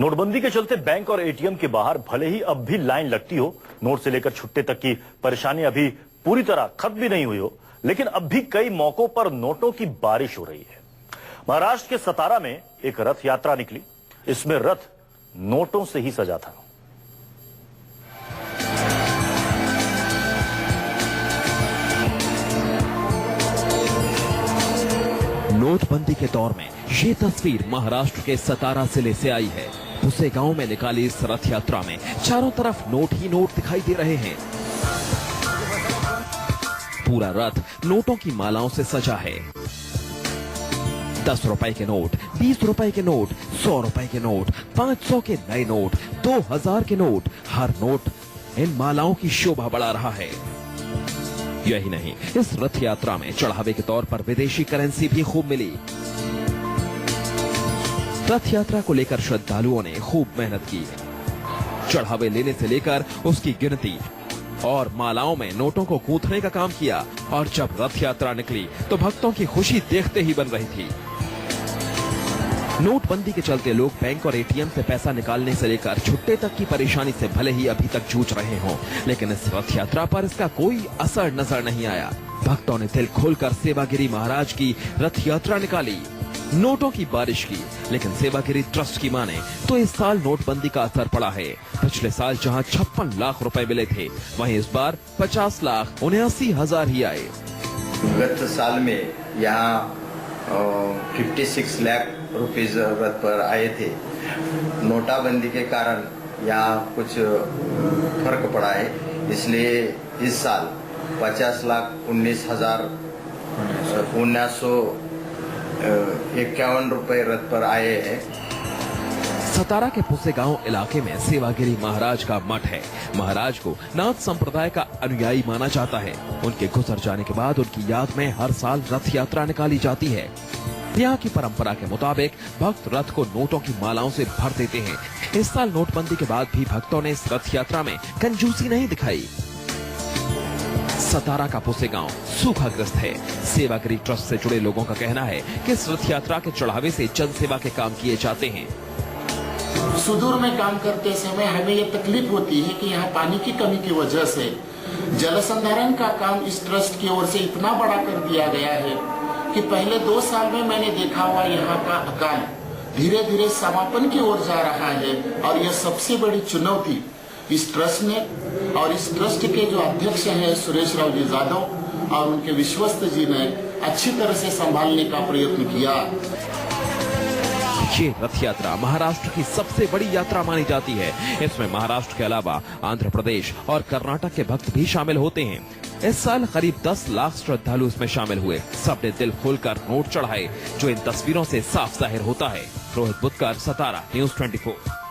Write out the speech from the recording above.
नोटबंदी के चलते बैंक और एटीएम के बाहर भले ही अब भी लाइन लगती हो, नोट से लेकर छुट्टे तक की परेशानी अभी पूरी तरह खत्म भी नहीं हुई हो, लेकिन अब भी कई मौकों पर नोटों की बारिश हो रही है। महाराष्ट्र के सतारा में एक रथ यात्रा निकली। इसमें रथ नोटों से ही सजा था। नोटबंदी के दौर में ये तस्वीर महाराष्ट्र के सतारा जिले से आई है। उसे गांव में निकाली इस रथ यात्रा में चारों तरफ नोट ही नोट दिखाई दे रहे हैं। पूरा रथ नोटों की मालाओं से सजा है। 10 रुपए के नोट, 20 रुपए के नोट, 100 रुपए के नोट, 500 के नए नोट, 2000 के नोट, हर नोट इन मालाओं की शोभा बढ़ा रहा है। यही नहीं, इस रथ यात्रा में चढ़ावे के तौर पर विदेशी करेंसी भी खूब मिली। रथ यात्रा को लेकर श्रद्धालुओं ने खूब मेहनत की। चढ़ावे लेने से लेकर उसकी गिनती और मालाओं में नोटों को गूंथने का काम किया। और जब रथ यात्रा निकली तो भक्तों की खुशी देखते ही बन रही थी। नोटबंदी के चलते लोग बैंक और एटीएम से पैसा निकालने से लेकर छुट्टे तक की परेशानी से भले ही अभी तक जूझ रहे हों, लेकिन इस रथ यात्रा पर इसका कोई असर नजर नहीं आया। भक्तों ने दिल खोलकर सेवागिरी महाराज की रथ यात्रा निकाली, नोटों की बारिश की। लेकिन सेवागिरी ट्रस्ट की माने तो इस साल नोटबंदी का असर पड़ा है। पिछले साल जहां 56 लाख रुपए मिले थे, वहीं इस बार 50,79,000 ही आए। गत साल में यहाँ 56 लाख रुपीज जरूरत पर आए थे। नोटाबंदी के कारण यहाँ कुछ फर्क पड़ा है, इसलिए इस साल 50,19,951 रुपए रथ पर आए हैं। सतारा के पुसेगांव इलाके में सेवागिरी महाराज का मठ है। महाराज को नाथ संप्रदाय का अनुयायी माना जाता है। उनके गुजर जाने के बाद उनकी याद में हर साल रथ यात्रा निकाली जाती है। यहाँ की परंपरा के मुताबिक भक्त रथ को नोटों की मालाओं से भर देते हैं। इस साल नोटबंदी के बाद भी भक्तों ने इस रथ यात्रा में कंजूसी नहीं दिखाई। सतारा का पुसेगांव सूखाग्रस्त है। सेवागिरी ट्रस्ट से जुड़े लोगों का कहना है कि इस रथ यात्रा के चढ़ावे से जन सेवा के काम किए जाते हैं। सुदूर में काम करते समय हमें ये तकलीफ होती है कि यहाँ पानी की कमी की वजह से जल संधारण का काम इस ट्रस्ट की ओर से इतना बड़ा कर दिया गया है कि पहले 2 साल में मैंने देखा हुआ यहाँ का अकाल धीरे धीरे समापन की ओर जा रहा है। और यह सबसे बड़ी चुनौती इस ट्रस्ट ने और इस ट्रस्ट के जो अध्यक्ष हैं सुरेश राव जी जाधव और उनके विश्वस्त जी ने अच्छी तरह से संभालने का प्रयत्न किया। ये रथ यात्रा महाराष्ट्र की सबसे बड़ी यात्रा मानी जाती है। इसमें महाराष्ट्र के अलावा आंध्र प्रदेश और कर्नाटक के भक्त भी शामिल होते हैं। इस साल करीब 10 लाख श्रद्धालु इसमें शामिल हुए। सबने दिल खोलकर नोट चढ़ाए, जो इन तस्वीरों से साफ जाहिर होता है। रोहित बुतकर, सतारा, न्यूज़ 24।